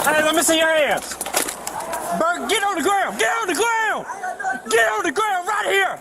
Hey, let me see your hands. Bert, get on the ground. Get on the ground. Get on the ground right here.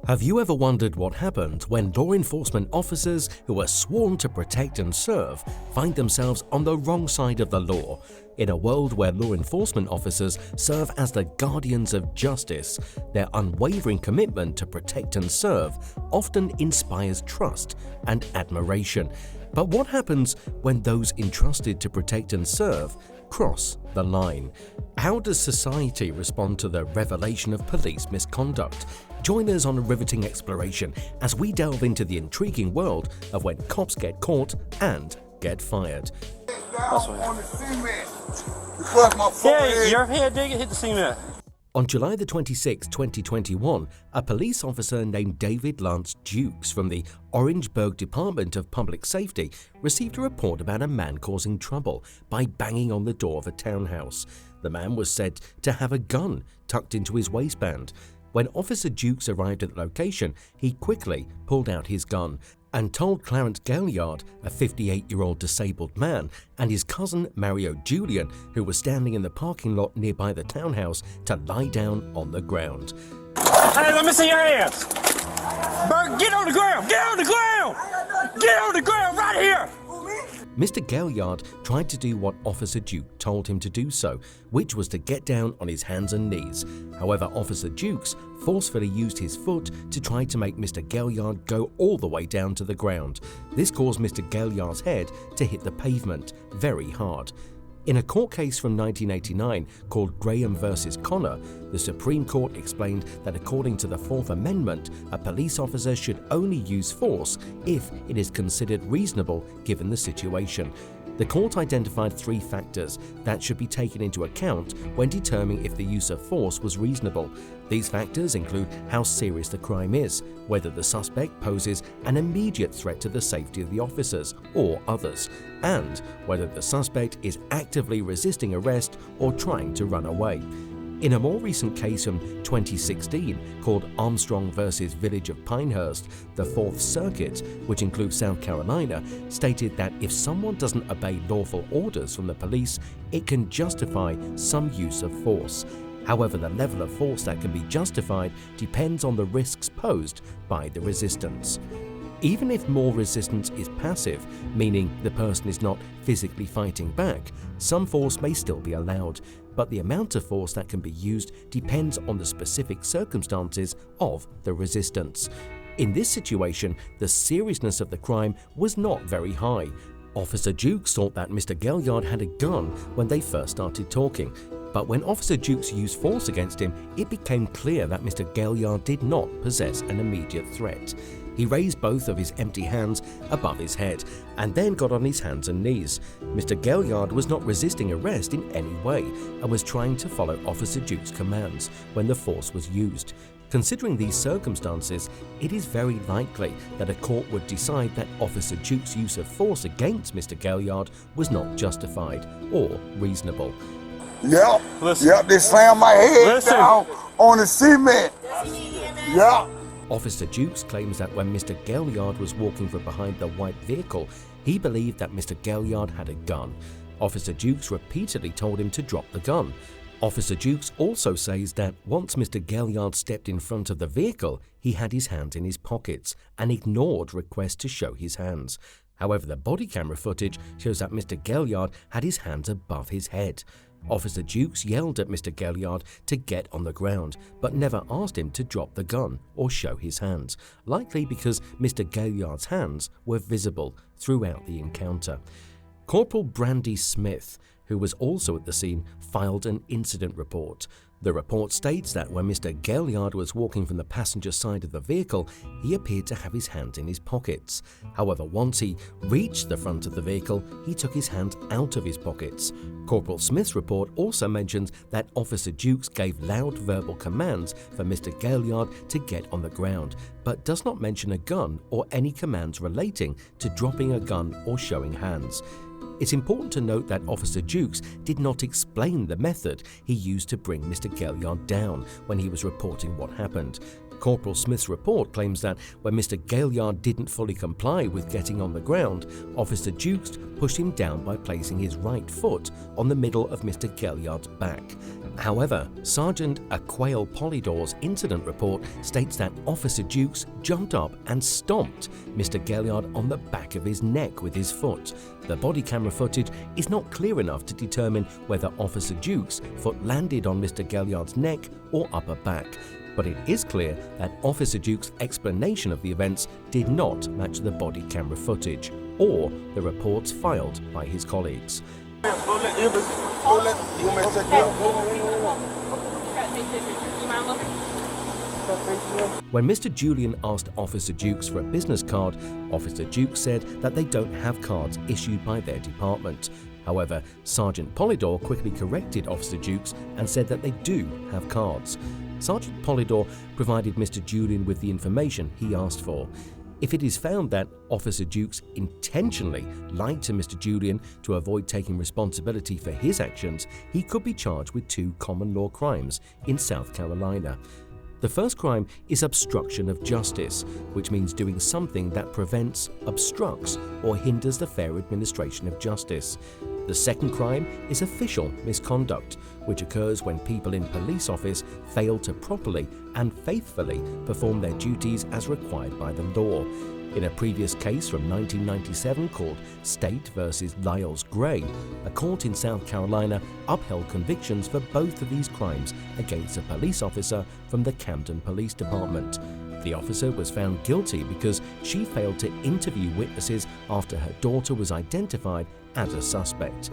Have you ever wondered what happened when law enforcement officers who are sworn to protect and serve find themselves on the wrong side of the law? In a world where law enforcement officers serve as the guardians of justice, their unwavering commitment to protect and serve often inspires trust and admiration. But what happens when those entrusted to protect and serve cross the line? How does society respond to the revelation of police misconduct? Join us on a riveting exploration as we delve into the intriguing world of when cops get caught and get fired. Yeah, your head did hit the cement. On July the 26th, 2021, a police officer named David Lance Dukes from the Orangeburg Department of Public Safety received a report about a man causing trouble by banging on the door of a townhouse. The man was said to have a gun tucked into his waistband. When Officer Dukes arrived at the location, he quickly pulled out his gun and told Clarence Gaillard, a 58-year-old disabled man, and his cousin Mario Julian, who was standing in the parking lot nearby the townhouse, to lie down on the ground. Hey, let me see your hands. Bert, get on the ground. Get on the ground. Get on the ground right here. Mr. Gaillard tried to do what Officer Duke told him to do so, which was to get down on his hands and knees. However, Officer Dukes forcefully used his foot to try to make Mr. Gaillard go all the way down to the ground. This caused Mr. Gaillard's head to hit the pavement very hard. In a court case from 1989 called Graham versus Connor, the Supreme Court explained that according to the Fourth Amendment, a police officer should only use force if it is considered reasonable given the situation. The court identified 3 factors that should be taken into account when determining if the use of force was reasonable. These factors include how serious the crime is, whether the suspect poses an immediate threat to the safety of the officers or others, and whether the suspect is actively resisting arrest or trying to run away. In a more recent case from 2016 called Armstrong versus Village of Pinehurst, the Fourth Circuit, which includes South Carolina, stated that if someone doesn't obey lawful orders from the police, it can justify some use of force. However, the level of force that can be justified depends on the risks posed by the resistance. Even if more resistance is passive, meaning the person is not physically fighting back, some force may still be allowed, but the amount of force that can be used depends on the specific circumstances of the resistance. In this situation, the seriousness of the crime was not very high. Officer Dukes thought that Mr. Gaillard had a gun when they first started talking, but when Officer Dukes used force against him, it became clear that Mr. Gaillard did not possess an immediate threat. He raised both of his empty hands above his head and then got on his hands and knees. Mr. Gaillard was not resisting arrest in any way and was trying to follow Officer Dukes' commands when the force was used. Considering these circumstances, it is very likely that a court would decide that Officer Dukes' use of force against Mr. Gaillard was not justified or reasonable. Yep, Listen. yep, they slammed my head down on the cement. Yep. Officer Dukes claims that when Mr. Gaillard was walking from behind the white vehicle, he believed that Mr. Gaillard had a gun. Officer Dukes repeatedly told him to drop the gun. Officer Dukes also says that once Mr. Gaillard stepped in front of the vehicle, he had his hands in his pockets and ignored requests to show his hands. However, the body camera footage shows that Mr. Gaillard had his hands above his head. Officer Dukes yelled at Mr. Gaillard to get on the ground, but never asked him to drop the gun or show his hands, likely because Mr. Gaillard's hands were visible throughout the encounter. Corporal Brandy Smith, who was also at the scene, filed an incident report. The report states that when Mr. Gaillard was walking from the passenger side of the vehicle, he appeared to have his hands in his pockets. However, once he reached the front of the vehicle, he took his hands out of his pockets. Corporal Smith's report also mentions that Officer Dukes gave loud verbal commands for Mr. Gaillard to get on the ground, but does not mention a gun or any commands relating to dropping a gun or showing hands. It's important to note that Officer Dukes did not explain the method he used to bring Mr. Gaillard down when he was reporting what happened. Corporal Smith's report claims that when Mr. Gaillard didn't fully comply with getting on the ground, Officer Jukes pushed him down by placing his right foot on the middle of Mr. Gaillard's back. However, Sergeant Aquale Polydor's incident report states that Officer Jukes jumped up and stomped Mr. Gaillard on the back of his neck with his foot. The body camera footage is not clear enough to determine whether Officer Jukes' foot landed on Mr. Gaillard's neck or upper back, but it is clear that Officer Jukes' explanation of the events did not match the body camera footage or the reports filed by his colleagues. When Mr. Julian asked Officer Jukes for a business card, Officer Jukes said that they don't have cards issued by their department. However, Sergeant Polydor quickly corrected Officer Jukes and said that they do have cards. Sergeant Polydor provided Mr. Julian with the information he asked for. If it is found that Officer Jukes intentionally lied to Mr. Julian to avoid taking responsibility for his actions, he could be charged with 2 common law crimes in South Carolina. The first crime is obstruction of justice, which means doing something that prevents, obstructs, or hinders the fair administration of justice. The second crime is official misconduct, which occurs when people in police office fail to properly and faithfully perform their duties as required by the law. In a previous case from 1997 called State versus Lyles Gray, a court in South Carolina upheld convictions for both of these crimes against a police officer from the Camden Police Department. The officer was found guilty because she failed to interview witnesses after her daughter was identified as a suspect.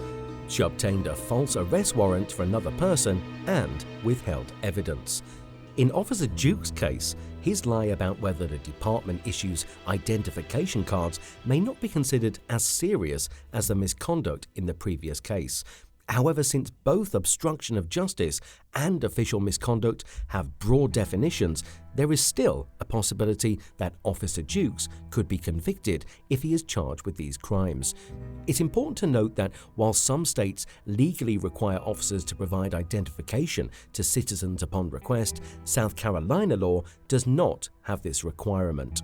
She obtained a false arrest warrant for another person and withheld evidence. In Officer Jukes' case, his lie about whether the department issues identification cards may not be considered as serious as the misconduct in the previous case. However, since both obstruction of justice and official misconduct have broad definitions, there is still a possibility that Officer Jukes could be convicted if he is charged with these crimes. It's important to note that while some states legally require officers to provide identification to citizens upon request, South Carolina law does not have this requirement.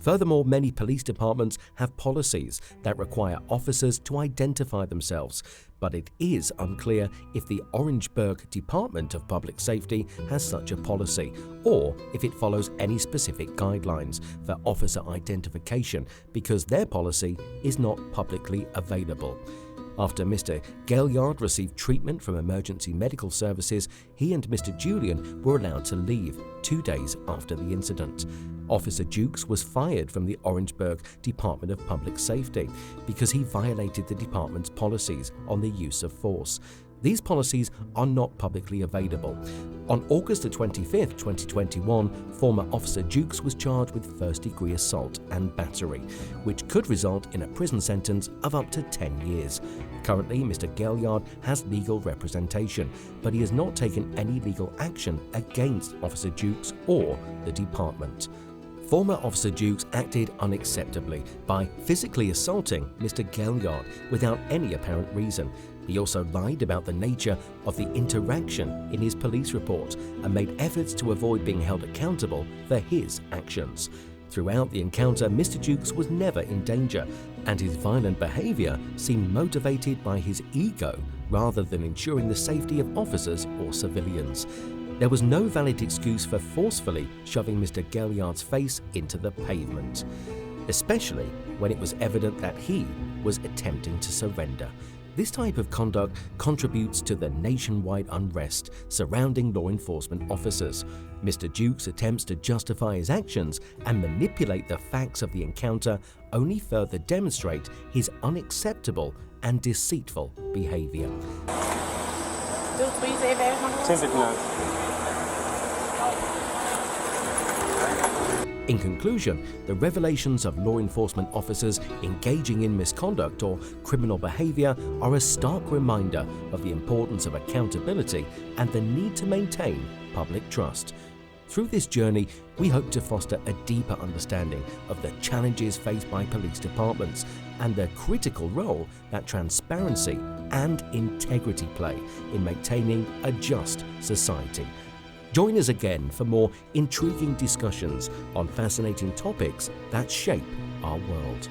Furthermore, many police departments have policies that require officers to identify themselves, but it is unclear if the Orangeburg Department of Public Safety has such a policy, or if it follows any specific guidelines for officer identification because their policy is not publicly available. After Mr. Gaillard received treatment from emergency medical services, he and Mr. Julian were allowed to leave 2 days after the incident. Officer Jukes was fired from the Orangeburg Department of Public Safety because he violated the department's policies on the use of force. These policies are not publicly available. On August 25, 2021, former Officer Jukes was charged with first-degree assault and battery, which could result in a prison sentence of up to 10 years. Currently, Mr. Gaillard has legal representation, but he has not taken any legal action against Officer Jukes or the department. Former Officer Jukes acted unacceptably by physically assaulting Mr. Gaillard without any apparent reason. He also lied about the nature of the interaction in his police report and made efforts to avoid being held accountable for his actions. Throughout the encounter, Mr. Jukes was never in danger, and his violent behavior seemed motivated by his ego rather than ensuring the safety of officers or civilians. There was no valid excuse for forcefully shoving Mr. Gaillard's face into the pavement, especially when it was evident that he was attempting to surrender. This type of conduct contributes to the nationwide unrest surrounding law enforcement officers. Mr. Jukes' attempts to justify his actions and manipulate the facts of the encounter only further demonstrate his unacceptable and deceitful behavior. In conclusion, the revelations of law enforcement officers engaging in misconduct or criminal behavior are a stark reminder of the importance of accountability and the need to maintain public trust. Through this journey, we hope to foster a deeper understanding of the challenges faced by police departments and the critical role that transparency and integrity play in maintaining a just society. Join us again for more intriguing discussions on fascinating topics that shape our world.